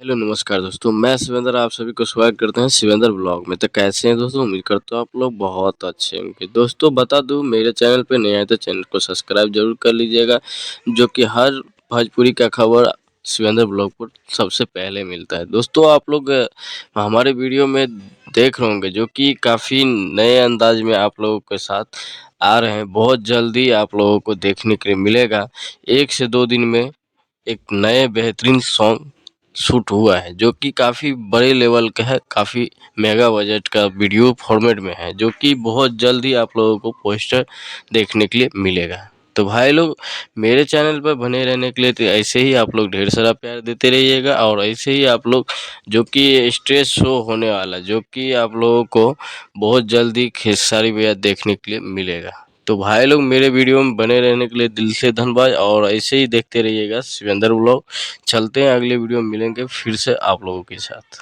Hello नमस्कार दोस्तों, मैं शिवेंद्र आप सभी को स्वागत करते हैं शिवेंद्र ब्लॉग में। तो कैसे हैं दोस्तों? उम्मीद करता हूँ आप लोग बहुत अच्छे होंगे। दोस्तों बता दूं, मेरे चैनल पे नए आए तो चैनल को सब्सक्राइब जरूर कर लीजिएगा, जो कि हर भोजपुरी का खबर शिवेंद्र ब्लॉग पर सबसे पहले मिलता है। दोस्तों आप लोग हमारे वीडियो में देख रहे होंगे, जो कि काफ़ी नए अंदाज में आप लोगों के साथ आ रहे हैं। बहुत जल्दी आप लोगों को देखने के लिए मिलेगा। 1 से 2 दिन में एक नए बेहतरीन सॉन्ग शूट हुआ है, जो कि काफ़ी बड़े लेवल का है, काफ़ी मेगा बजट का वीडियो फॉर्मेट में है, जो कि बहुत जल्द ही आप लोगों को पोस्टर देखने के लिए मिलेगा। तो भाई लोग, मेरे चैनल पर बने रहने के लिए तो ऐसे ही आप लोग ढेर सारा प्यार देते रहिएगा, और ऐसे ही आप लोग जो कि स्टेज शो होने वाला, जो कि आप लोगों को बहुत जल्दी खेसारी भैया देखने के लिए मिलेगा। तो भाई लोग, मेरे वीडियो में बने रहने के लिए दिल से धन्यवाद, और ऐसे ही देखते रहिएगा शिवेंद्र ब्लॉग। चलते हैं, अगले वीडियो में मिलेंगे फिर से आप लोगों के साथ।